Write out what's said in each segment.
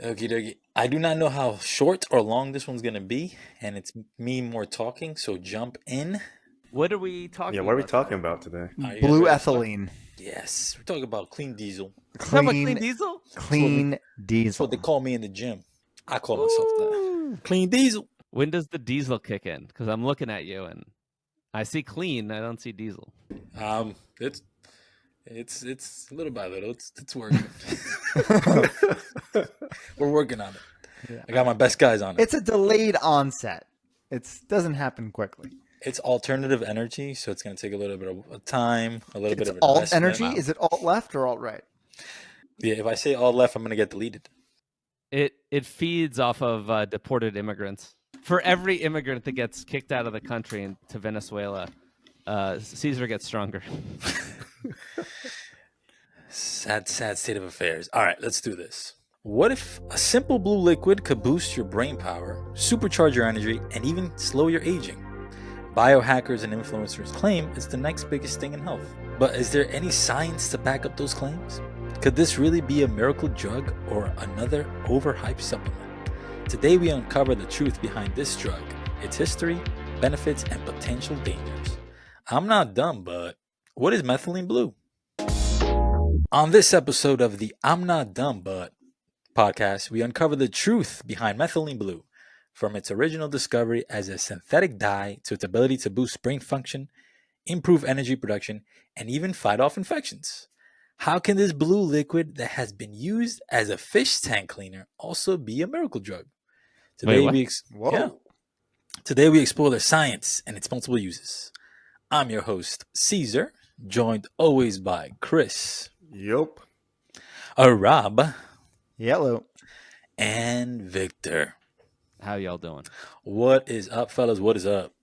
Okie dokie. I do not know how short or long this one's gonna be, and it's me more talking. So jump in. What are we Yeah, talking what are we about talking today? about today? Are you guys Blue ready to start? ethylene. Yes, we're talking about clean diesel. Talking about clean Clean, diesel? clean That's diesel. what they call me in the gym. I call myself that. Ooh. Clean diesel. When does the diesel kick in? Because I'm looking at you and I see clean. I don't see diesel. It's little by little. It's working. We're working on it. Yeah. I got my best guys on it. It's a delayed onset. It doesn't happen quickly. It's alternative energy, so it's going to take a little bit of time, a little bit It's of alt investment. energy. Is it alt left or alt right? Yeah, if I say all left, I'm going to get deleted. It feeds off of deported immigrants. For every immigrant that gets kicked out of the country and to Venezuela, Caesar gets stronger. Sad state of affairs. All right, let's do this. What if a simple blue liquid could boost your brain power, supercharge your energy, and even slow your aging? Biohackers and influencers claim it's the next biggest thing in health. But is there any science to back up those claims? Could this really be a miracle drug or another overhyped supplement? Today we uncover the truth behind this drug, its history, benefits, and potential dangers. I'm not dumb, but what is methylene blue? On this episode of the I'm Not Dumb But podcast, we uncover the truth behind methylene blue, from its original discovery as a synthetic dye to its ability to boost brain function, improve energy production, and even fight off infections. How can this blue liquid that has been used as a fish tank cleaner also be a miracle drug? Today Whoa. Today we explore the science and its multiple uses. I'm your host, Caesar, joined always by Chris, Yup. Rob, Yellow. and Victor. How y'all doing? What is up, fellas? What is up?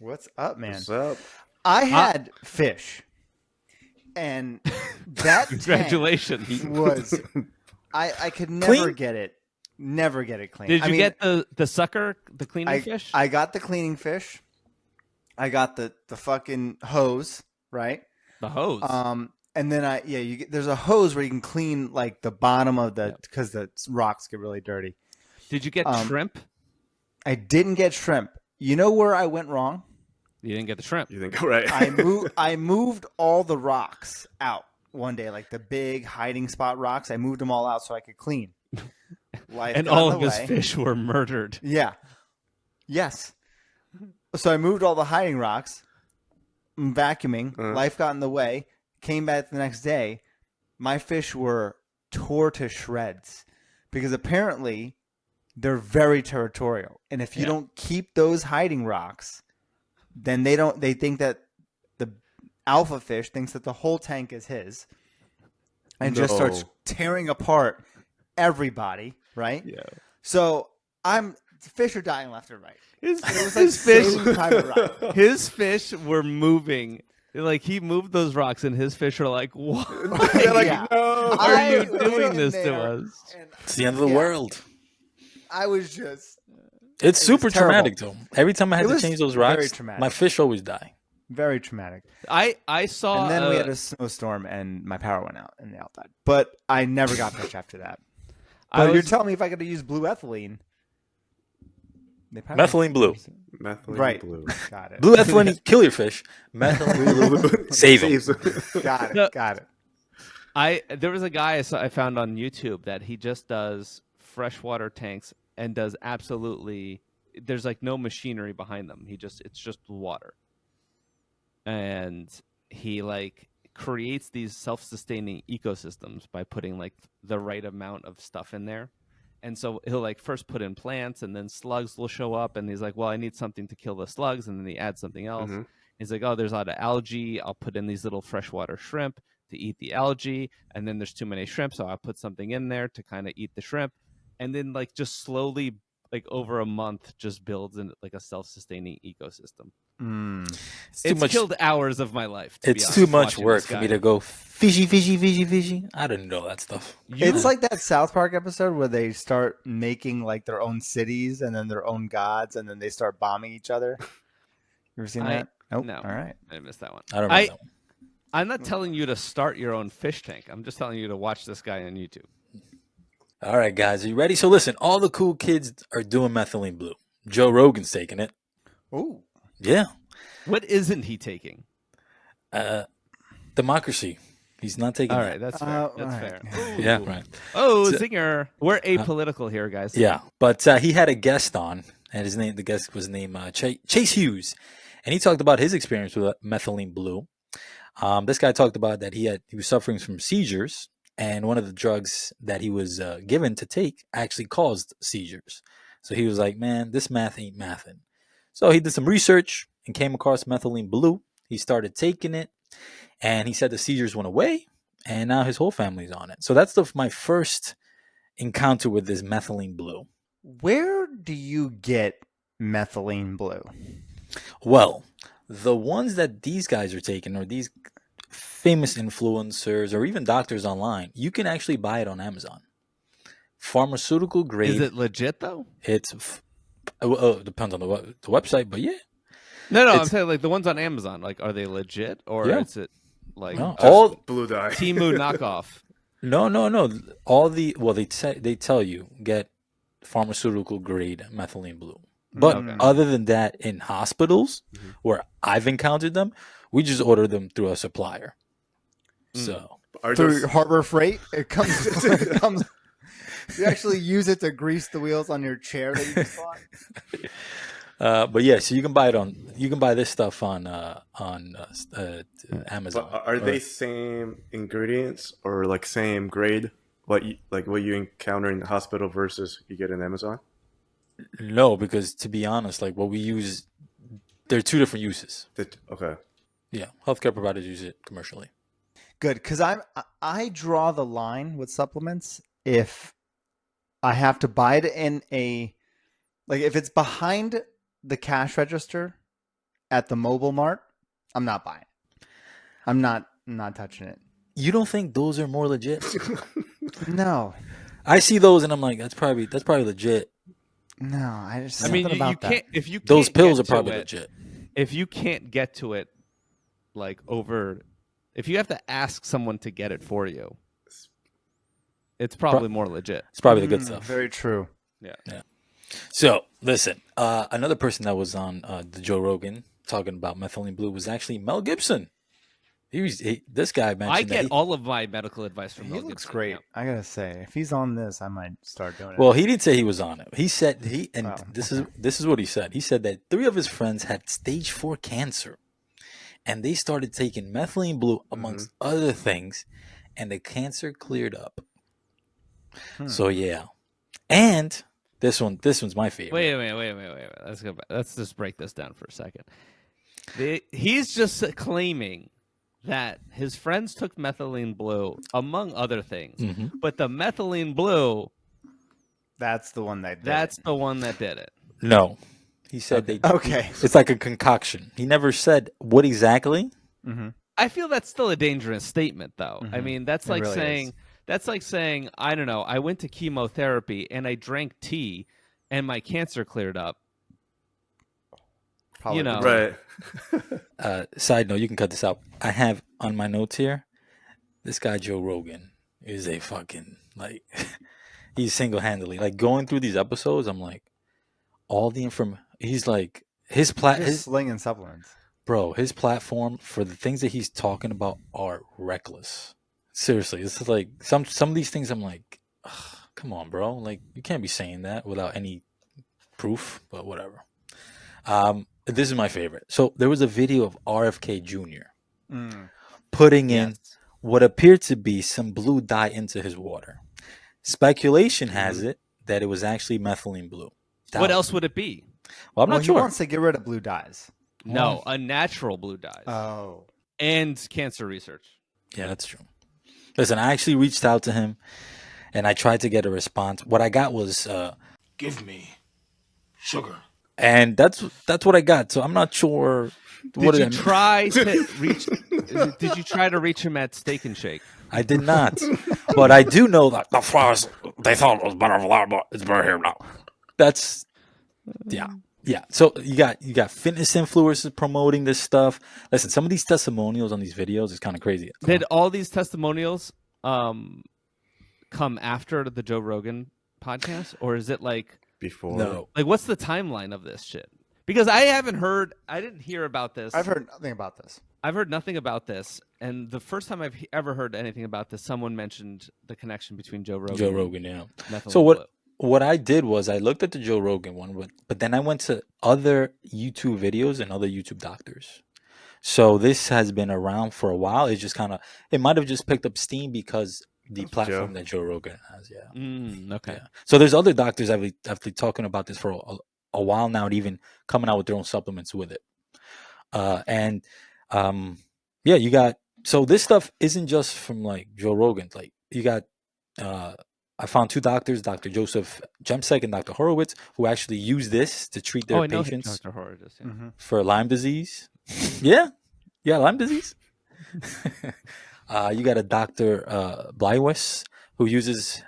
What's up, man? What's up? I had fish, and that Congratulations. tank was I could never Clean? get it. Never get it clean. Did I you mean, get the sucker, the cleaning fish? I got the cleaning fish. I got the fucking hose, right? The hose. And then there's a hose where you can clean like the bottom of the because the rocks get really dirty. Did you get shrimp? I didn't get shrimp. You know where I went wrong? You didn't get the shrimp. You think right? I moved all the rocks out one day, like the big hiding spot rocks. I moved them all out so I could clean. Life And got all in of the his way. fish were murdered. Yeah. Yes. So I moved all the hiding rocks, vacuuming. Life got in the way. Came back the next day. My fish were tore to shreds because apparently they're very territorial. And if you don't keep those hiding rocks, then they think that the alpha fish thinks that the whole tank is his and just starts tearing apart everybody, right? Yeah. So fish are dying left and right. His, It was like his fish, Saving Private Ryan. his fish were moving. Like he moved those rocks, and his fish are like, "What They're like, Yeah. no. are I you went doing in this to there, us?" and It's the end of the Yeah. world. I was just It's was super terrible. traumatic, though. Every time I had It to was change those very rocks, traumatic. my fish always die. very traumatic. I saw. And then we had a snowstorm and my power went out and they all died. But I never got fish after that. But you're telling me if I could use blue ethylene. They probably- Methylene blue. Methylene Right. blue. Got it. Blue ethylene, kill your fish. Methylene blue, save them. Got No. it. Got it. There was a guy I found on YouTube that he just does freshwater tanks and does absolutely. There's like no machinery behind them. It's just water, and he like creates these self-sustaining ecosystems by putting like the right amount of stuff in there. And so he'll like first put in plants and then slugs will show up and he's like, well, I need something to kill the slugs. And then he adds something else. Mhm. He's like, oh, there's a lot of algae. I'll put in these little freshwater shrimp to eat the algae. And then there's too many shrimp. So I'll put something in there to kind of eat the shrimp. And then like just slowly, like over a month, just builds in like a self-sustaining ecosystem. It's killed hours of my life. To be It's honest, too much watching work this for guy. me to go fishy. I didn't know that stuff. It's like that South Park episode where they start making like their own cities and then their own gods and then they start bombing each other. You ever seen that? Nope. No. All right. I missed that one. I don't know that one. I'm not telling you to start your own fish tank. I'm just telling you to watch this guy on YouTube. All right, guys, are you ready? So listen, all the cool kids are doing methylene blue. Joe Rogan's taking it. Ooh. Yeah. What isn't he taking? Democracy. He's not taking All that. right, that's fair. That's right. fair. Yeah, Ooh. right. Oh, So- zinger. We're apolitical here, guys. Yeah, but he had a guest on, and the guest was named Chase Hughes, and he talked about his experience with methylene blue. This guy talked about that he was suffering from seizures, and one of the drugs that he was given to take actually caused seizures. So he was like, "Man, this math ain't mathin'." So he did some research and came across methylene blue. He started taking it, and he said the seizures went away, and now his whole family's on it. So that's my first encounter with this methylene blue. Where do you get methylene blue? Well, the ones that these guys are taking, or these famous influencers, or even doctors online, you can actually buy it on Amazon. Pharmaceutical grade. Is it legit though? It's it depends on the website, but yeah. No, I'm It's- saying like the ones on Amazon. Like, are they legit or Yeah. is it like No, a all Blue dye. Temu knockoff? no. All they tell you get pharmaceutical grade methylene blue. But Okay. other than that, in hospitals where I've encountered them, we just order them through a supplier. So Are Through those, Harbor Freight, it comes. It comes. You actually use it to grease the wheels on your chair that you just bought. but yeah, so you can buy this stuff on Amazon. but are they same ingredients or like same grade? What you encounter in the hospital versus you get in Amazon? No, because to be honest, like what we use, they're two different uses. Okay. Yeah, healthcare providers use it commercially. Good, because I draw the line with supplements if I have to buy it in if it's behind the cash register at the mobile mart, I'm not buying it. I'm not touching it. You don't think those are more legit? No, I see those and I'm like, that's probably legit. no. I just I mean, something you about that. can't if you Those can't pills get are to probably it- legit. If you can't get to it, like over, if you have to ask someone to get it for you, it's probably more legit. It's probably the good stuff. Very true. Yeah. So listen, another person that was on the Joe Rogan talking about methylene blue was actually Mel Gibson. This guy mentioned I that get he- all of my medical advice from He Mel looks Gibson, great. yeah. I gotta say, if he's on this, I might start doing it. Well, he didn't say he was on it. He said Oh, this is what he said. He said that 3 of his friends had stage 4 cancer, and they started taking methylene blue amongst other things, and the cancer cleared up. So yeah, and this one's my favorite. Wait. Let's go back. Let's just break this down for a second. He's just claiming that his friends took methylene blue, among other things, but the methylene blue, that's the one that. that's the one that did it. No, he said they. Okay. It's like a concoction. He never said what exactly. I feel that's still a dangerous statement, though. I mean, that's It like really saying is. that's like saying I don't know. I went to chemotherapy and I drank tea, and my cancer cleared up. Probably You know, Right. Side note, you can cut this out. I have on my notes here, this guy Joe Rogan is a fucking like he's single-handedly like going through these episodes. I'm like, all the information. He's like his Just slinging supplements. his platform for the things that he's talking about are reckless. Seriously, it's like some of these things. I'm like, ugh, come on, bro. Like you can't be saying that without any proof. But whatever. This is my favorite. So there was a video of RFK Jr. putting in what appeared to be some blue dye into his water. Speculation has it that it was actually methylene blue. what else would it be? Well, I'm not He sure. wants to get rid of blue dyes. No, a natural blue dye Oh. and cancer research. Yeah, that's true. Listen, I actually reached out to him and I tried to get a response. What I got was Give me sugar. and that's what I got. So I'm not sure what Did you it- try to reach? Did you try to reach him at Steak and Shake? I did not. But I do know that the flowers they thought it was better flower, but it's better here now. That's yeah. So you got fitness influencers promoting this stuff. Listen, some of these testimonials on these videos is kind of crazy. Did all these testimonials come after the Joe Rogan podcast, or is it like Before. No. what's the timeline of this shit? Because I didn't hear about this. I've heard nothing about this. I've heard nothing about this, and the first time I've ever heard anything about this, someone mentioned the connection between Joe Rogan. Joe Rogan, yeah. And methylene So blue. what I did was I looked at the Joe Rogan one, but then I went to other YouTube videos and other YouTube doctors. So this has been around for a while. It just it might have just picked up steam because the platform that Joe Rogan has, yeah. Okay. Yeah. So there's other doctors I've been talking about this for a while now, and even coming out with their own supplements with it. Yeah, you got, so this stuff isn't just from like Joe Rogan. Like you got, I found two doctors, Dr. Joseph Jemsek and Dr. Horowitz, who actually use this to treat their I know patients Dr. Horowitz. Yeah. for Lyme disease. Yeah, Lyme disease. You got a Dr. Blywes, who uses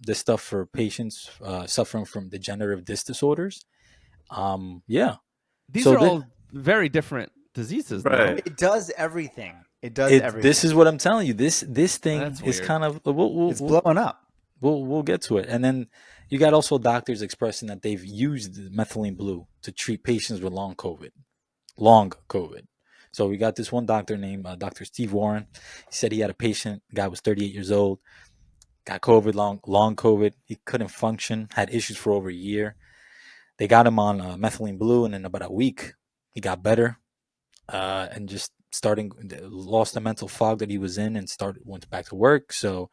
this stuff for patients suffering from degenerative disc disorders. Yeah. These So are all very different diseases, Right. though. It does everything. It does everything. This is what I'm telling you. This thing That's is weird. kind of it's blowing up. we'll get to it. And then you got also doctors expressing that they've used methylene blue to treat patients with long COVID. So we got this one doctor named Dr. Steve Warren. He said he had a patient, the guy was 38 years old, got COVID, long COVID. He couldn't function, had issues for over a year. They got him on methylene blue, and in about a week, he got better, and just lost the mental fog that he was in, and went back to work. So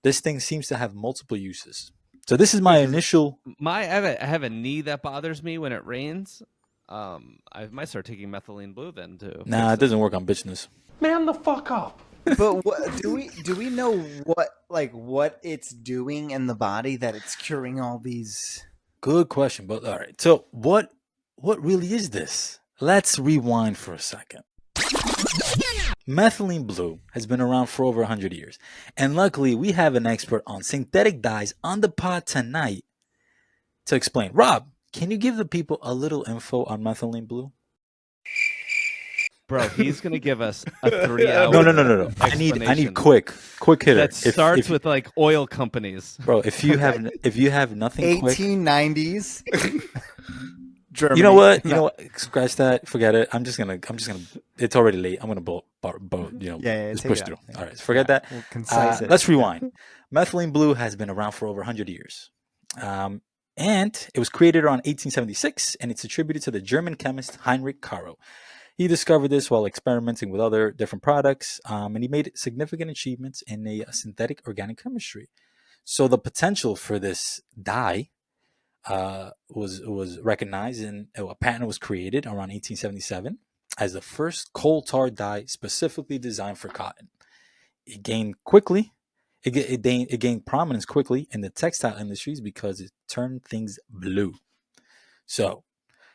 this thing seems to have multiple uses. So this is my initial. I have a knee that bothers me when it rains. I might start taking methylene blue then too. Nah, it doesn't work on bitchness. Man the fuck up. But do we know what it's doing in the body that it's curing all these? Good question, but all right. So what really is this? Let's rewind for a second. Methylene blue has been around for over 100 years, and luckily we have an expert on synthetic dyes on the pod tonight to explain. Rob, can you give the people a little info on methylene blue? Bro, he's gonna give us a 3-hour. No. I need quick hitter. That starts with like oil companies. Bro, if you have nothing quick, 1890s. Germany. You know what? Scratch that. Forget it. I'm just gonna. It's already late. I'm gonna just push through. All right, forget that. We'll concise it. Let's rewind. Methylene blue has been around for over 100 years, and it was created around 1876, and it's attributed to the German chemist Heinrich Caro. He discovered this while experimenting with other different products, and he made significant achievements in a synthetic organic chemistry. So the potential for this dye was recognized, and a patent was created around 1877 as the first coal tar dye specifically designed for cotton. It gained prominence quickly in the textile industries because it turned things blue. So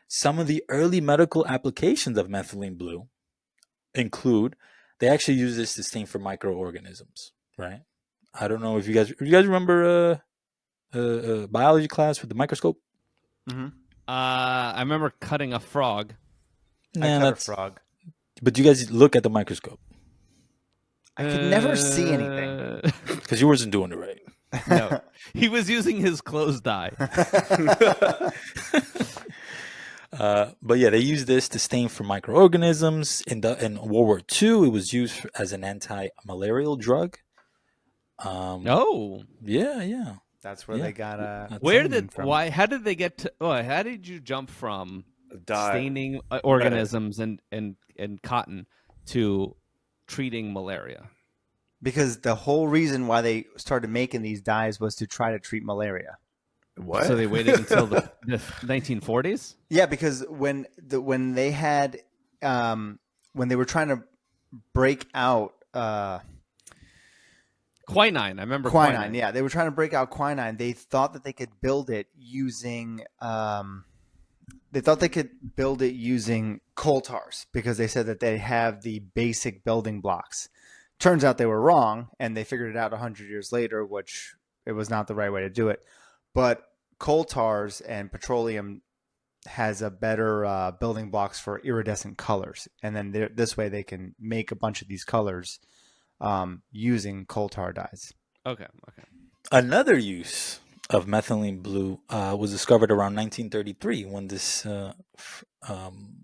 some of the early medical applications of methylene blue include, they actually use this to stain for microorganisms, right? I don't know if you guys remember biology class with the microscope. Mm-hmm. I remember cutting a frog. I cut a frog. But you guys look at the microscope I could never see anything. because you wasn't doing it right. No, he was using his closed eye. But yeah, they use this to stain for microorganisms. In World War II, it was used as an anti-malarial drug. Yeah. That's where they got How did they get to? How did you jump from Dye. staining organisms and cotton to treating malaria? Because the whole reason why they started making these dyes was to try to treat malaria. What? So they waited until the 1940s? Yeah, because when they had when they were trying to break out quinine. I remember quinine. Yeah, they were trying to break out quinine. They thought that they could build it using coal tars because they said that they have the basic building blocks. Turns out they were wrong, and they figured it out 100 years later, which it was not the right way to do it. But coal tars and petroleum has a better building blocks for iridescent colors, and then this way they can make a bunch of these colors using coal tar dyes. Okay. Another use of methylene blue was discovered around 1933 when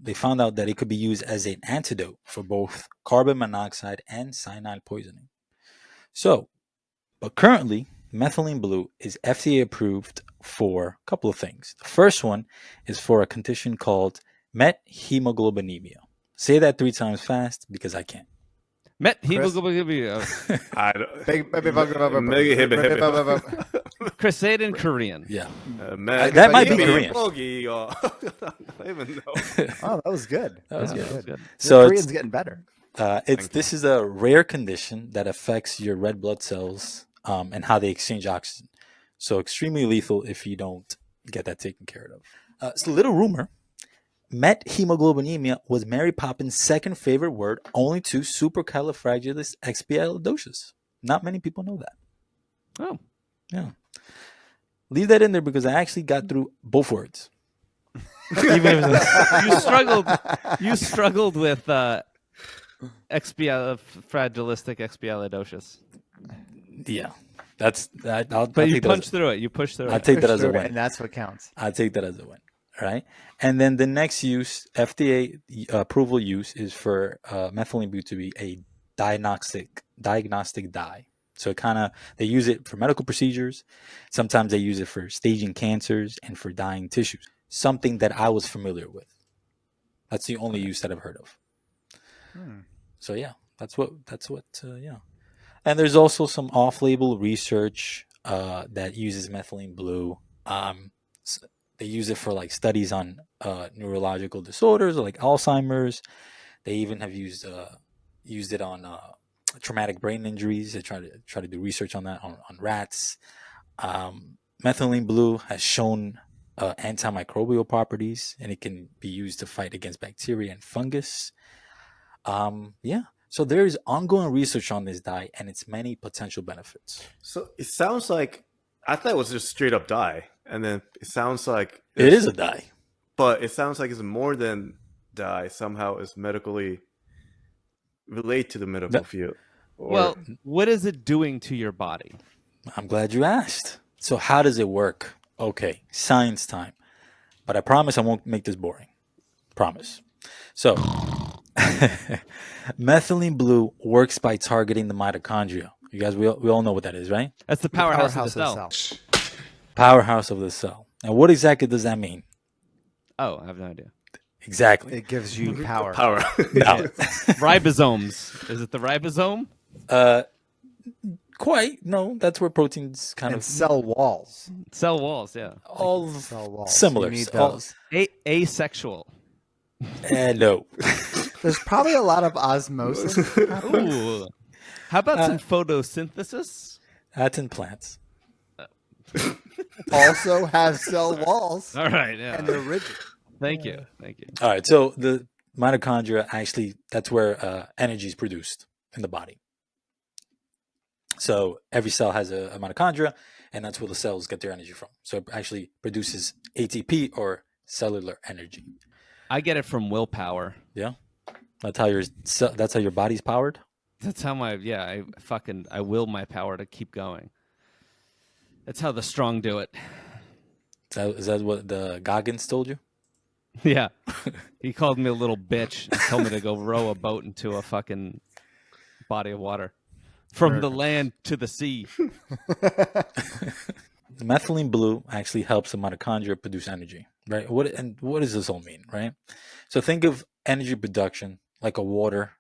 they found out that it could be used as an antidote for both carbon monoxide and cyanide poisoning. So, but currently, methylene blue is FDA approved for a couple of things. The first one is for a condition called methemoglobinemia. Say that 3 times fast because I can't. Methemoglobinemia. I don't. Chris, say it in Korean. Yeah. That might be Korean. I don't even know. Oh, that was good. That was Yeah, good. that's good. So Korean's getting better. this is a rare condition that affects your red blood cells and how they exchange oxygen. So extremely lethal if you don't get that taken care of. It's a little rumor. Methemoglobinemia was Mary Poppins' second favorite word, only to supercalifragilisticexpialidocious. Not many people know that. Oh, Yeah. Leave that in there because I actually got through both words. Even if you struggled with fragilistic yeah, that's that. But you punched through it. You pushed through I it. take that as a Sure, win. and that's what counts. I take that as a win. All right. And then the next use, FDA approval use, is for methylene blue to be a diagnostic dye. So they use it for medical procedures. Sometimes they use it for staging cancers and for dyeing tissues. Something that I was familiar with. That's the only use that I've heard of. So yeah, that's what yeah. And there's also some off-label research that uses methylene blue. They use it for like studies on neurological disorders like Alzheimer's. They even have used it on traumatic brain injuries. They try to do research on that on rats. Methylene blue has shown antimicrobial properties, and it can be used to fight against bacteria and fungus. Yeah. So there is ongoing research on this dye and its many potential benefits. So it sounds like I thought it was just straight up dye, and then it sounds like It is a dye, but it sounds like it's more than dye. Somehow, it's medically related to the medical field. Well, what is it doing to your body? I'm glad you asked. So how does it work? Okay, science time. But I promise I won't make this boring. Promise. So methylene blue works by targeting the mitochondria. You guys, we all know what that is, right? That's the powerhouse of the cell. Powerhouse of the cell. And what exactly does that mean? Oh, I have no idea. Exactly. It gives you power. No. Ribosomes. Is it the ribosome? Quite. No, that's where proteins kind And of cell walls. Cell walls, yeah. all Cell walls. similar. You need All- those. Asexual. no. There's probably a lot of osmosis. Ooh. How about some photosynthesis? That's in plants. Also have cell walls. All right, yeah. And they're rigid. Thank you. All right. So the mitochondria actually, that's where energy is produced in the body. So every cell has a mitochondria, and that's where the cells get their energy from. So it actually produces ATP or cellular energy. I get it from willpower. Yeah. That's how your body's powered. That's how I will my power to keep going. That's how the strong do it. Is that what the Goggins told you? Yeah. He called me a little bitch and told me to go row a boat into a fucking body of water. From the land to the sea. The methylene blue actually helps the mitochondria produce energy, right? What does this all mean, right? So think of energy production like a water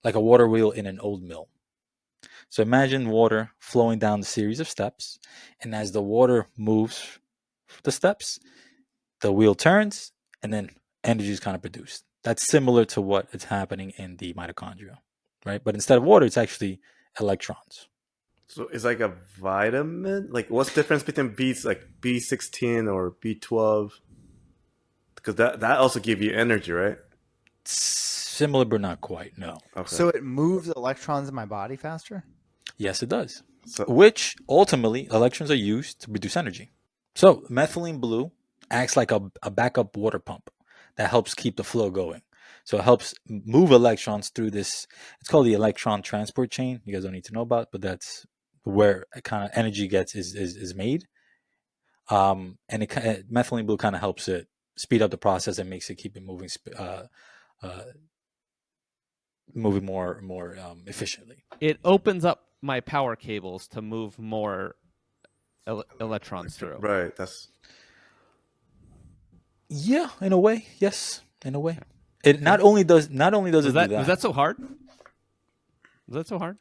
wheel in an old mill. So imagine water flowing down the series of steps, and as the water moves the steps, the wheel turns, and then energy is kind of produced. That's similar to what is happening in the mitochondria, right? But instead of water, it's actually electrons. So it's like a vitamin. Like, what's the difference between B16 or B12? Because that also give you energy, right? Similar, but not quite. No. Okay. So it moves electrons in my body faster? Yes, it does. So- Which ultimately electrons are used to produce energy. So methylene blue acts like a backup water pump that helps keep the flow going. So it helps move electrons through this. It's called the electron transport chain. You guys don't need to know about, but that's where kind of energy is made. And methylene blue kind of helps it speed up the process and makes it keep it moving moving more efficiently. It opens up my power cables to move more electrons through. Right. That's Yeah, in a way, yes, in a way. It not only does it do that. Was that so hard? Was that so hard?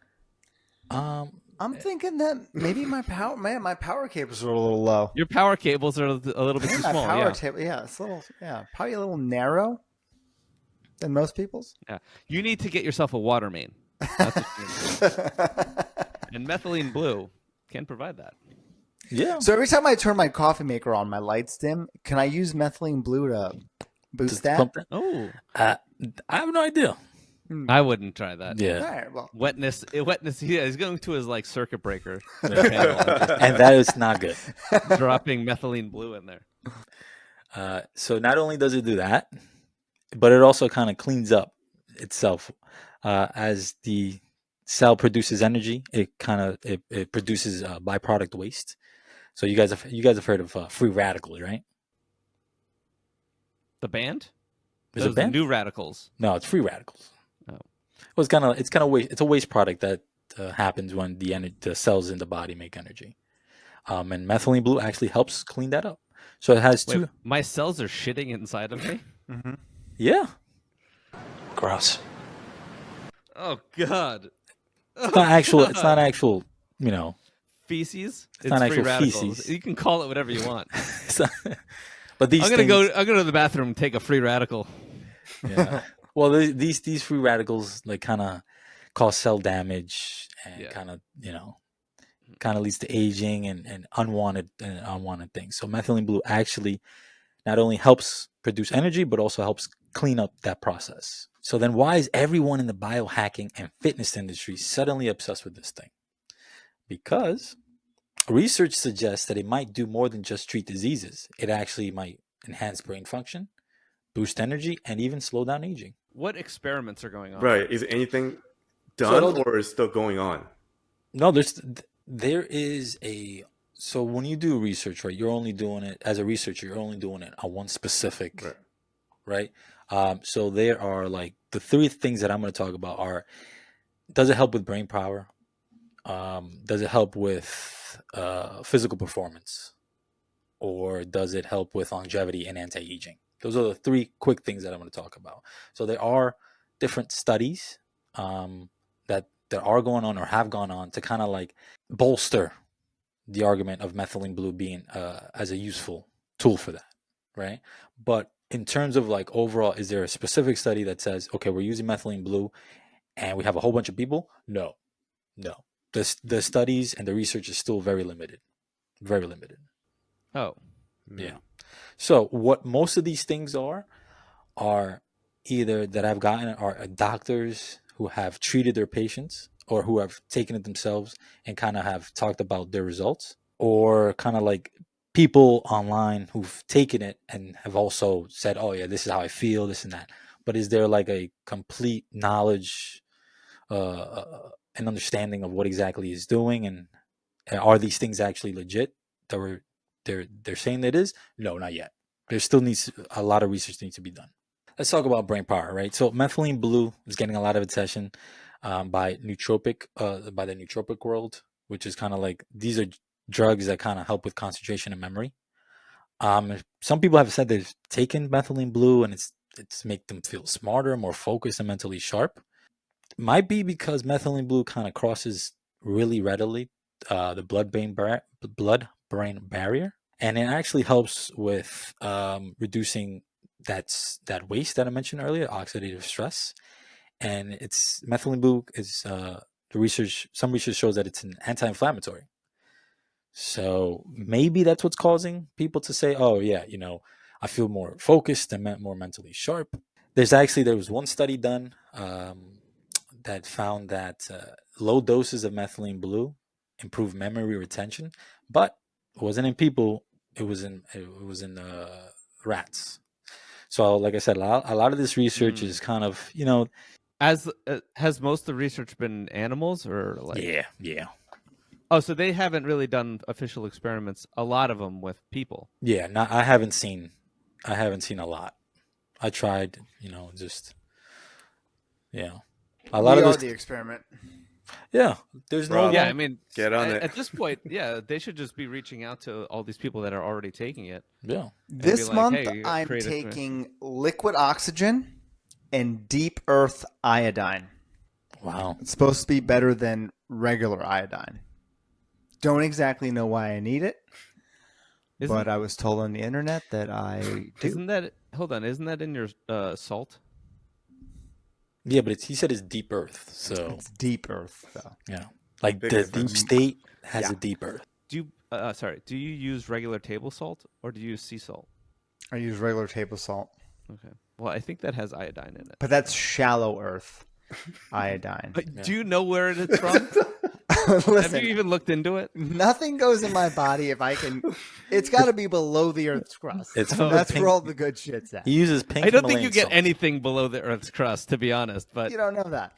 I'm thinking that maybe my power cables are a little low. Your power cables are a little bit too My small. power Yeah. table, it's a little, probably a little narrow than most people's. Yeah. You need to get yourself a water main. That's what you need to do. And methylene blue can provide that. Yeah. So every time I turn my coffee maker on, my lights dim. Can I use methylene blue to boost Just that? pump that? Oh, I have no idea. I wouldn't try that. Yeah. All right, well, Wetness. Yeah, he's going to his like circuit breaker And panel and that is not good. just dropping methylene blue in there. So not only does it do that, but it also kind of cleans up itself as the cell produces energy. It produces byproduct waste. So you guys have heard of free radicals, right? The band? Is Those it band? the new radicals. No, it's free radicals. Oh. Well, it's a waste product that happens when the cells in the body make energy. And methylene blue actually helps clean that up. So it has Wait, two. my cells are shitting inside of me? Yeah, Gross. Oh, God. it's not actual. It's not actual. You know, Feces? It's not free actual radicals. feces. You can call it whatever you want. it's not, but these. I'm gonna go to the bathroom and take a free radical. Yeah. Well, these free radicals like kind of cause cell damage and Yeah. kind of leads to aging and unwanted things. So methylene blue actually not only helps produce energy but also helps clean up that process. So then why is everyone in the biohacking and fitness industry suddenly obsessed with this thing? Because research suggests that it might do more than just treat diseases. It actually might enhance brain function, boost energy, and even slow down aging. What experiments are going on? right. Is anything done So- or is still going on? No, there is a so when you do research, right, you're only doing it as a researcher, you're only doing it on one specific, Right. right? So there are like the three things that I'm going to talk about are: does it help with brain power? Does it help with physical performance? Or does it help with longevity and anti-aging? Those are the three quick things that I'm going to talk about. So there are different studies that are going on or have gone on to kind of like bolster the argument of methylene blue being as a useful tool for that, right? But in terms of like overall, is there a specific study that says, okay, we're using methylene blue and we have a whole bunch of people? No. The studies and the research is still very limited. Very limited. Oh, Yeah. So what most of these things are either that I've gotten are doctors who have treated their patients or who have taken it themselves and kind of have talked about their results, or kind of like people online who've taken it and have also said, oh yeah, this is how I feel, this and that. But is there like a complete knowledge and understanding of what exactly is doing, and are these things actually legit that they're saying that it is? No, not yet. There still needs a lot of research needs to be done. Let's talk about brain power, right? So methylene blue is getting a lot of attention by the nootropic world, which is kind of like these are drugs that kind of help with concentration and memory. Some people have said they've taken methylene blue and it's make them feel smarter, more focused, and mentally sharp. It might be because methylene blue kind of crosses really readily the blood-brain barrier, and it actually helps with reducing that waste that I mentioned earlier, oxidative stress. And it's methylene blue is some research shows that it's an anti-inflammatory. So maybe that's what's causing people to say, oh yeah, I feel more focused and more mentally sharp. There was one study done that found that low doses of methylene blue improve memory retention, but it wasn't in people. It was in rats. So, like I said, a lot of this research is kind of has most of the research been animals or like? yeah. Oh, so they haven't really done official experiments, a lot of them with people. Yeah, I haven't seen a lot. I tried, just a lot We of are this. the experiment. Yeah, there's no Bro, Yeah, wrong. I mean, Get on it. at this point, yeah, they should just be reaching out to all these people that are already taking it. Yeah, be This like, month, hey, I'm create a- taking liquid oxygen and deep earth iodine. wow. It's supposed to be better than regular iodine. Don't exactly know why I need it, but I was told on the internet that I do. Isn't that in your salt? Yeah, but he said it's deep earth, so It's deep earth, though. yeah, like Big the difference. deep state has Yeah. a deep earth. Do you do you use regular table salt or do you use sea salt? I use regular table salt, Okay. Well, I think that has iodine in it. but that's shallow earth iodine. Do you know where it's from? Have Listen, you even looked into it? nothing goes in my body if I can. It's got to be below the Earth's crust. It's from the That's pink- where all the good shit's at. He uses pink. I don't think Himalayan you get salt. anything below the Earth's crust, to be honest. But You don't know that.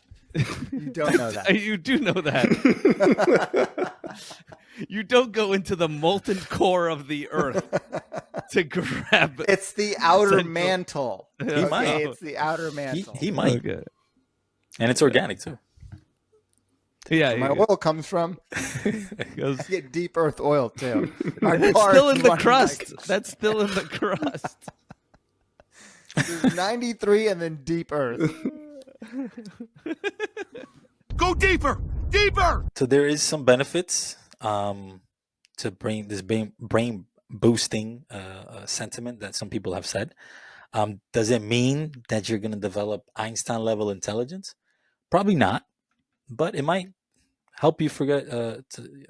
You don't know that. you do know that. You don't go into the molten core of the Earth to grab. It's the outer Central. mantle. He might. It's the outer mantle. He might, Okay. and it's organic too. Yeah, My oil comes from. goes, I get deep earth oil too. Our that's car still is in the running crust. like- That's still in the crust. There's 93 and then deep earth. Go deeper! Deeper! So there is some benefits to brain boosting sentiment that some people have said. Does it mean that you're going to develop Einstein level intelligence? Probably not, but it might help you forget. It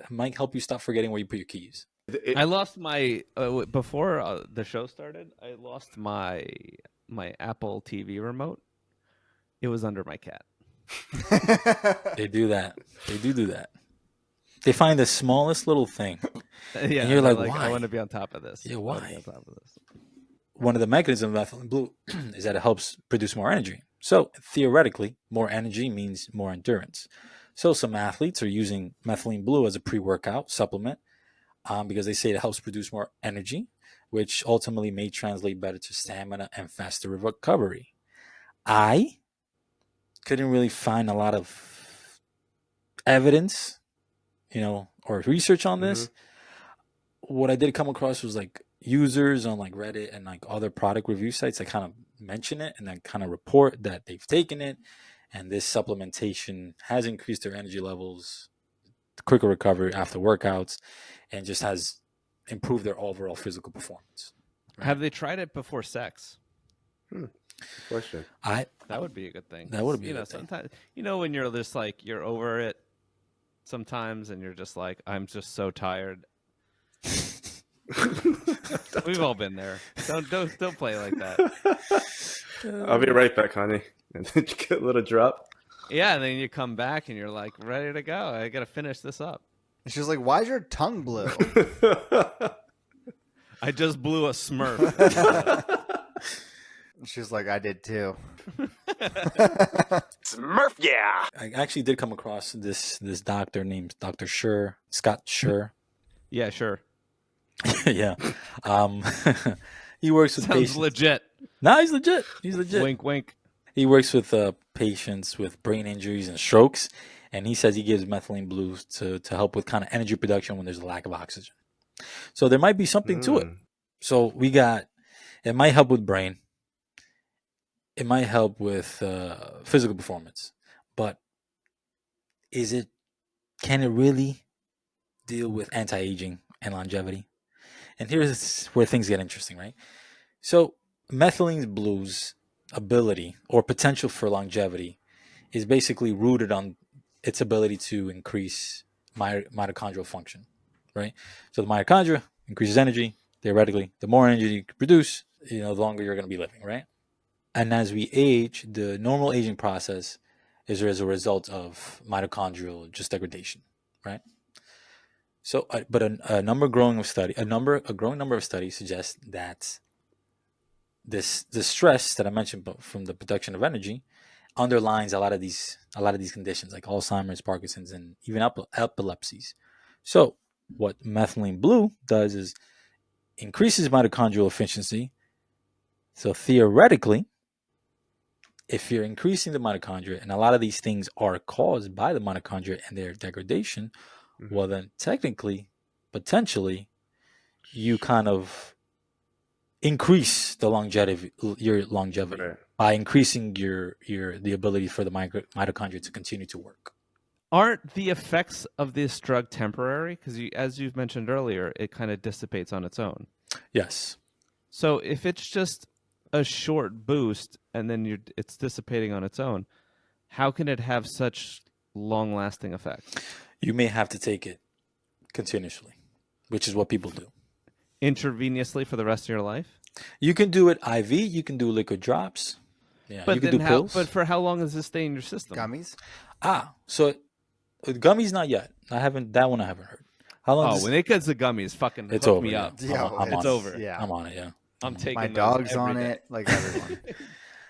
might help you stop forgetting where you put your keys. I lost my before the show started. I lost my Apple TV remote. It was under my cat. They do that. They do that. They find the smallest little thing. Yeah, And you're they're like, why? I want to be on top of this. Yeah, I wanna be why? on top of this. One of the mechanisms of methylene blue is that it helps produce more energy. So theoretically, more energy means more endurance. So some athletes are using methylene blue as a pre-workout supplement because they say it helps produce more energy, which ultimately may translate better to stamina and faster recovery. I couldn't really find a lot of evidence, or research on this. What I did come across was like users on like Reddit and like other product review sites that kind of mention it and then kind of report that they've taken it and this supplementation has increased their energy levels, quicker recovery after workouts, and just has improved their overall physical performance. Have they tried it before sex? Question. That would be a good thing. That would be a you know, good thing. sometimes when you're just like you're over it sometimes and you're just like, I'm just so tired. We've all been there. Don't play like that. I'll be right back, honey. And then you get a little drop. Yeah, and then you come back and you're like ready to go. I gotta finish this up. She's like, "Why's your tongue blue?" I just blew a Smurf. She's like, "I did too." Smurf, yeah! I actually did come across this doctor named Dr. Scott Schur. Yeah, sure. Yeah. He works with Sounds patients. legit. No, he's legit. He's legit. Wink, wink. He works with patients with brain injuries and strokes, and he says he gives methylene blue to help with kind of energy production when there's a lack of oxygen. So there might be something to it. So it might help with brain. It might help with physical performance, but can it really deal with anti-aging and longevity? And here's where things get interesting, right? So methylene blue's ability or potential for longevity is basically rooted on its ability to increase mitochondrial function, right? So the mitochondria increases energy. Theoretically, the more energy you can produce, the longer you're going to be living, right? And as we age, the normal aging process is as a result of mitochondrial just degradation, right? So, but a growing number of studies suggest that the stress that I mentioned from the production of energy underlines a lot of these conditions like Alzheimer's, Parkinson's, and even epilepsies. So what methylene blue does is increases mitochondrial efficiency. So theoretically, if you're increasing the mitochondria, and a lot of these things are caused by the mitochondria and their degradation, well then technically, potentially, you kind of increase the longevity, your longevity, Right. by increasing the ability for the mitochondria to continue to work. Aren't the effects of this drug temporary? Because as you've mentioned earlier, it kind of dissipates on its own. Yes. So if it's just a short boost and then it's dissipating on its own, how can it have such long-lasting effects? You may have to take it continuously, which is what people do. Intravenously for the rest of your life? You can do it IV. You can do liquid drops. Yeah, But you can then do pills. But for how long does this stay in your system? Gummies? So gummies not yet. I haven't heard. How long? Oh, when it gets the gummies, fucking it's hook over. me Yeah. up. I'm It's on over. It. Yeah. I'm on it. Yeah. I'm taking My those dog's every on day. it, like everyone.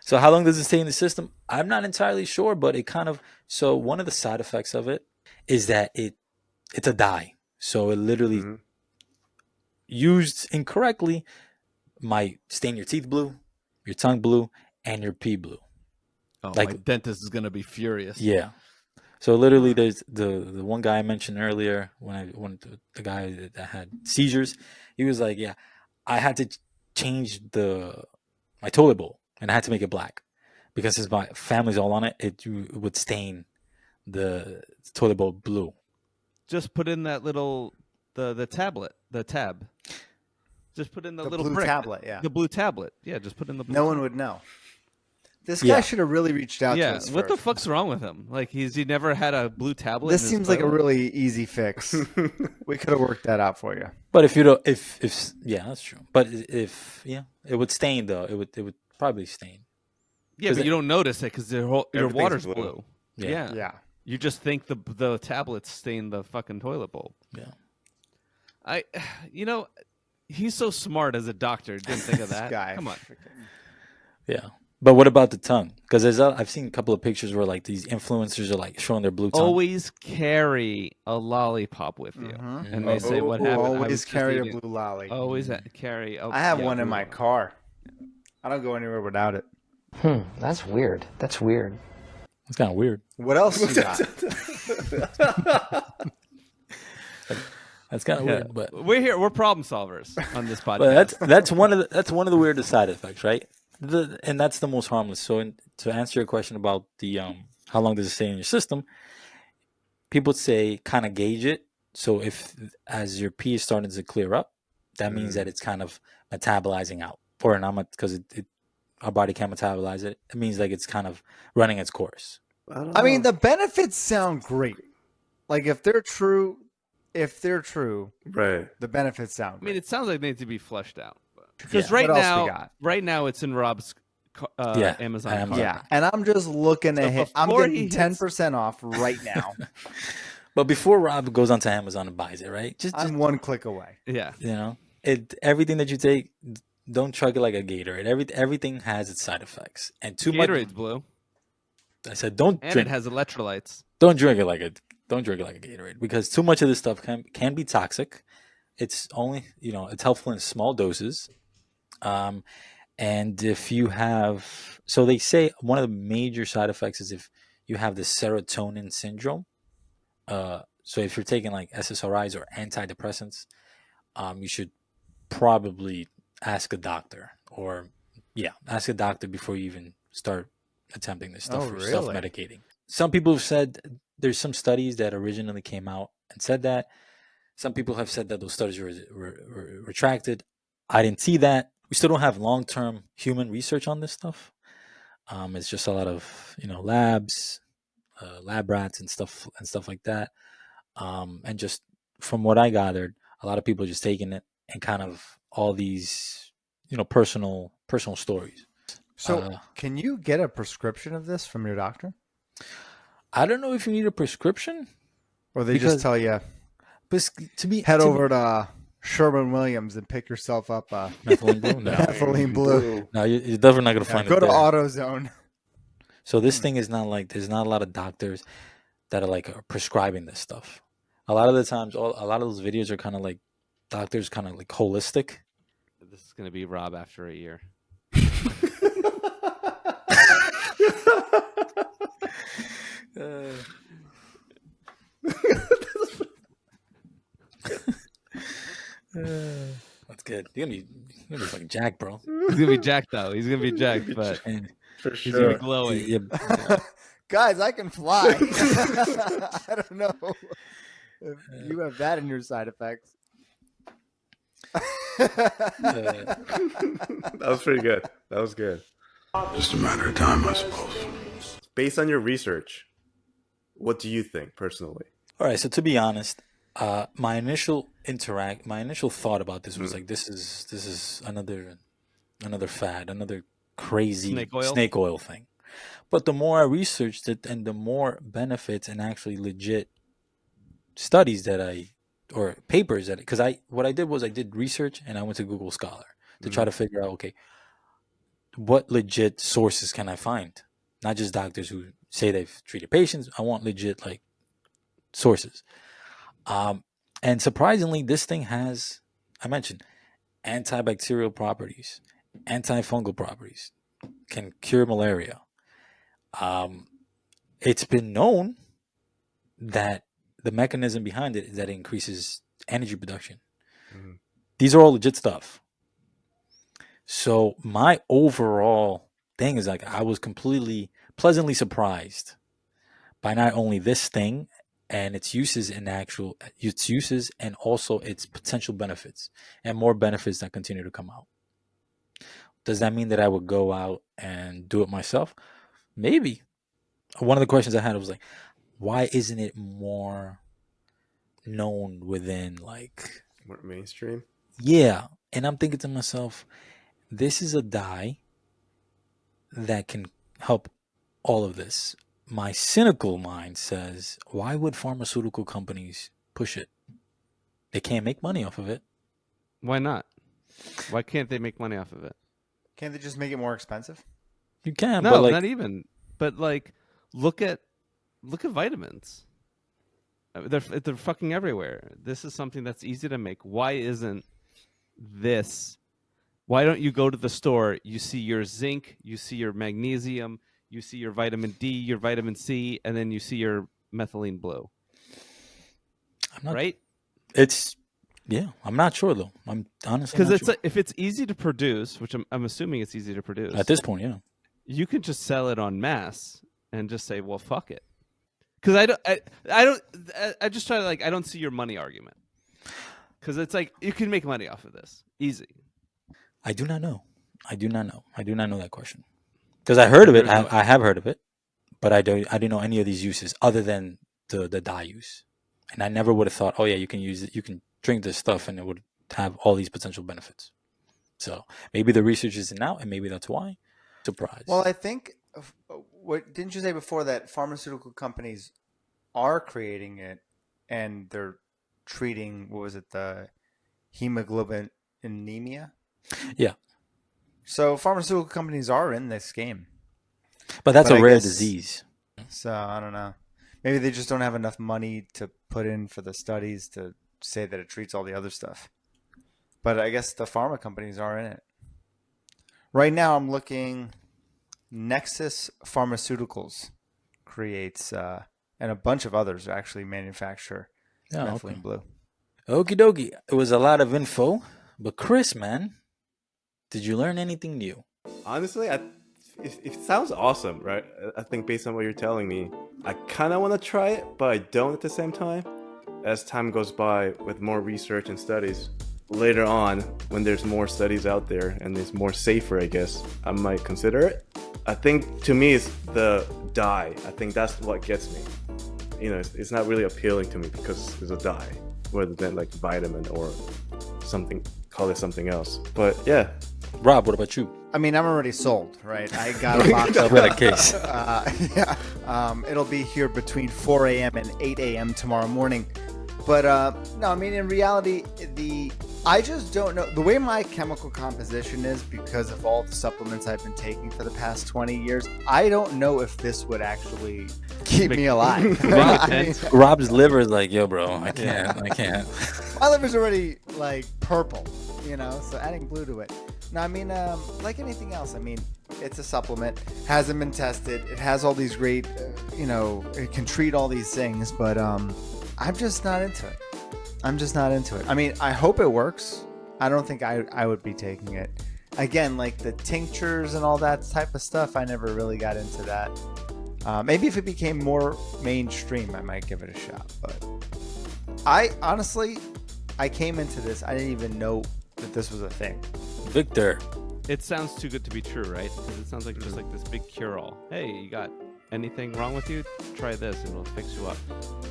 So how long does it stay in the system? I'm not entirely sure, but it kind of. So one of the side effects of it is that it's a dye. So it literally used incorrectly might stain your teeth blue, your tongue blue, and your pee blue. Oh, Like- my dentist is gonna be furious. Yeah. So literally, there's the one guy I mentioned earlier when the guy that had seizures. He was like, "Yeah, I had to change my toilet bowl and I had to make it black because since my family's all on it, it would stain the toilet bowl blue." Just put in that little the tab. Just put in the little blue brick. tablet, yeah. The blue tablet. Yeah, just put in the blue No one tablet. would know. This Yeah. guy should have really reached out to Yeah, us what the first. fuck's wrong with him? Like he never had a blue tablet. This in his seems like a toilet? really easy fix. We could have worked that out for you. But if you don't, if yeah, that's true. But if it would stain though. It would probably stain. Yeah, but you don't notice it because your Everything's water's blue. blue. Yeah. Yeah. You just think the tablets stain the fucking toilet bowl. Yeah. He's so smart as a doctor. Didn't think of This that. guy. Come on. Yeah. But what about the tongue? Because I've seen a couple of pictures where like these influencers are like showing their blue tongue. Always carry a lollipop with you, and they say what happened. I was Always just carry a eating- blue lolly. Always carry. I have one in my car. I don't go anywhere without it. That's weird. That's weird. It's kind of weird. What else you got? That's kind of Yeah. weird. But We're here. We're problem solvers on this podcast. that's one of the weirdest side effects, right? And that's the most harmless. So to answer your question about the how long does it stay in your system, people say kind of gauge it. So if as your pee is starting to clear up, that means that it's kind of metabolizing out, or not because our body can't metabolize it. It means like it's kind of running its course. I mean, the benefits sound great. Like if they're true, Right. the benefits sound I mean, great. it sounds like they need to be fleshed out. Because Yeah. right What else we got? now it's in Rob's Amazon. Amazon. cart. Yeah, and I'm just looking to hit. I'm before getting he hits- 10% off right now. But before Rob goes onto Amazon and buys it, right? Just I'm one click away. Yeah. everything that you take, don't chug it like a Gatorade. Everything has its side effects, and too Gatorade's blue, much. I said don't and drink. it has electrolytes. Don't drink it like a Gatorade because too much of this stuff can be toxic. It's only it's helpful in small doses. And if you have, so they say one of the major side effects is if you have the serotonin syndrome. So if you're taking like SSRIs or antidepressants, you should probably ask a doctor ask a doctor before you even start attempting this stuff Oh, or really? self-medicating. Some people have said there's some studies that originally came out and said that. Some people have said that those studies were retracted. I didn't see that. We still don't have long-term human research on this stuff. It's just a lot of labs, lab rats and stuff like that. And just from what I gathered, a lot of people are just taking it and kind of all these personal stories. So, can you get a prescription of this from your doctor, I don't know if you need a prescription, or they Because- just tell you but to me, head over to Sherwin-Williams and pick yourself up a methylene blue. No, methylene blue? no, you're definitely not gonna Yeah, find go it to there. AutoZone. So this thing is not like there's not a lot of doctors that are like prescribing this stuff. a lot of the times, a lot of those videos are kind of like doctors, kind of like holistic. This is gonna be Rob after a year. That's good. You're gonna be fucking jacked, bro. He's gonna be jacked though. He's gonna be jacked, but And For he's gonna be sure. glowing. yeah, Guys, I can fly. I don't know if you have that in your side effects. That was pretty good. That was good. Just a matter of time, I suppose. Based on your research, what do you think personally? all right. So to be honest, my initial thought about this was like, this is another fad, another crazy Snake oil? thing. But the more I researched it, and the more benefits and actually legit studies or papers because what I did was I did research and I went to Google Scholar to try to figure out, okay, what legit sources can I find? Not just doctors who say they've treated patients. I want legit like sources. And surprisingly, this thing has, I mentioned, antibacterial properties, antifungal properties, can cure malaria. It's been known that the mechanism behind it is that it increases energy production. These are all legit stuff. So my overall thing is like, I was pleasantly surprised by not only this thing and its uses and also its potential benefits, and more benefits that continue to come out. Does that mean that I would go out and do it myself? Maybe. One of the questions I had was like, why isn't it more known within like More mainstream? Yeah. And I'm thinking to myself, this is a dye that can help all of this. My cynical mind says, why would pharmaceutical companies push it? They can't make money off of it. Why not? Why can't they make money off of it? Can't they just make it more expensive? You can, No, but like, not even. But like, look at vitamins. They're fucking everywhere. This is something that's easy to make. Why isn't this? Why don't you go to the store? You see your zinc, you see your magnesium, you see your vitamin D, your vitamin C, and then you see your methylene blue. Right? I'm not sure though. I'm honestly because not it's sure. if it's easy to produce, which I'm assuming it's easy to produce At this point, yeah. you can just sell it en masse and just say, well, fuck it. Because I just try to I don't see your money argument. Because it's like, you can make money off of this. Easy. I do not know. I do not know that question. Because I heard of it. I have heard of it. But I didn't know any of these uses other than the dye use. And I never would have thought, oh yeah, you can use it. You can drink this stuff and it would have all these potential benefits. So maybe the research isn't out, and maybe that's why. Surprise. Well, I think, what didn't you say before that pharmaceutical companies are creating it and they're treating, what was it, the hemoglobinemia? Yeah. So pharmaceutical companies are in this game. But that's But a I rare guess- disease. So I don't know. Maybe they just don't have enough money to put in for the studies to say that it treats all the other stuff. But I guess the pharma companies are in it. Right now I'm looking, Nexus Pharmaceuticals creates, and a bunch of others actually manufacture methylene blue. Okie dokie. It was a lot of info. But Chris, man, did you learn anything new? Honestly, it sounds awesome, right? I think based on what you're telling me, I kind of want to try it, but I don't at the same time. As time goes by with more research and studies, later on, when there's more studies out there and it's more safer, I guess, I might consider it. I think to me it's the dye. I think that's what gets me. You know, it's not really appealing to me because it's a dye, rather than like vitamin or something, call it something else. But yeah. Rob, what about you? I mean, I'm already sold, right? I got a box. I've got a case. It'll be here between 4 a.m. and 8 a.m. tomorrow morning. But no, I mean, in reality, I just don't know. The way my chemical composition is, because of all the supplements I've been taking for the past 20 years, I don't know if this would actually keep me alive. I mean, Rob's liver is like, yo, bro, I can't. my liver's already like purple, so adding blue to it. No, I mean, like anything else, I mean, it's a supplement, hasn't been tested. It has all these great, it can treat all these things, but I'm just not into it. I mean, I hope it works. I don't think I would be taking it. Again, like the tinctures and all that type of stuff, I never really got into that. Maybe if it became more mainstream, I might give it a shot. But I came into this, I didn't even know that this was a thing. Victor. It sounds too good to be true, right? Because it sounds like just like this big cure-all. Hey, you got anything wrong with you? Try this and it'll fix you up.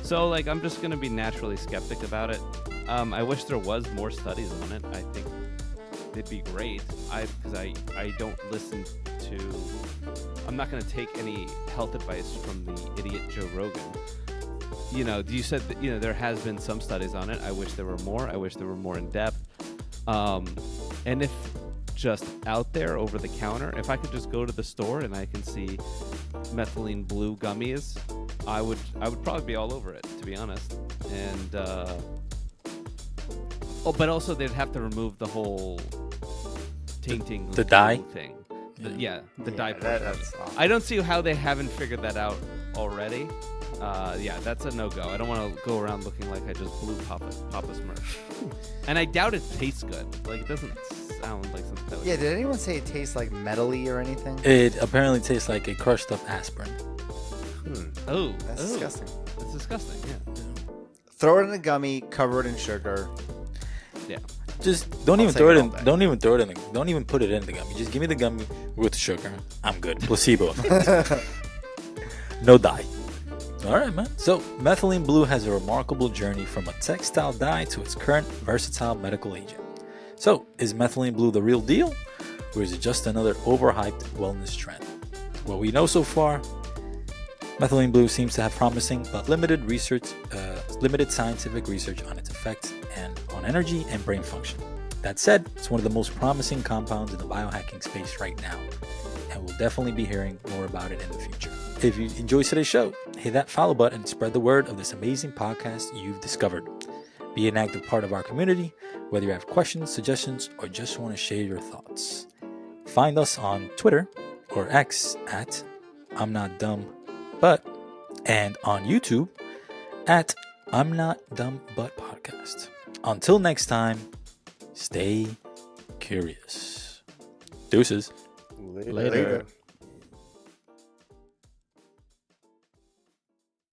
So, like, I'm just going to be naturally skeptic about it. I wish there was more studies on it. I think it'd be great. Because I don't listen to... I'm not going to take any health advice from the idiot Joe Rogan. You said that, there has been some studies on it. I wish there were more. I wish there were more in depth. And if just out there over the counter, if I could just go to the store and I can see methylene blue gummies, I would probably be all over it, to be honest. And but also they'd have to remove the whole tainting the dye thing. The dye portion. That's awesome. I don't see how they haven't figured that out already. That's a no-go. I don't want to go around looking like I just blew Papa Smurf. And I doubt it tastes good. Like, it doesn't sound like something that would... Yeah, did anyone say it tastes like metally or anything? It apparently tastes like a crushed up aspirin. Oh. That's disgusting. That's disgusting, yeah. Throw it in a gummy, cover it in sugar. Yeah. Just don't I'll even take throw it it all in. day. Don't even throw it in. Don't even put it in the gummy. Just give me the gummy with the sugar. I'm good. Placebo. No dye. All right, man. So methylene blue has a remarkable journey from a textile dye to its current versatile medical agent. So is methylene blue the real deal, or is it just another overhyped wellness trend? What we know so far, methylene blue seems to have promising but limited scientific research on its effects and on energy and brain function. That said, it's one of the most promising compounds in the biohacking space right now, and we'll definitely be hearing more about it in the future. If you enjoyed today's show, hit that follow button and spread the word of this amazing podcast you've discovered. Be an active part of our community, whether you have questions, suggestions, or just want to share your thoughts. Find us on Twitter or X at I'm Not Dumb But, and on YouTube at I'm Not Dumb But Podcast. Until next time, stay curious. Deuces. Later.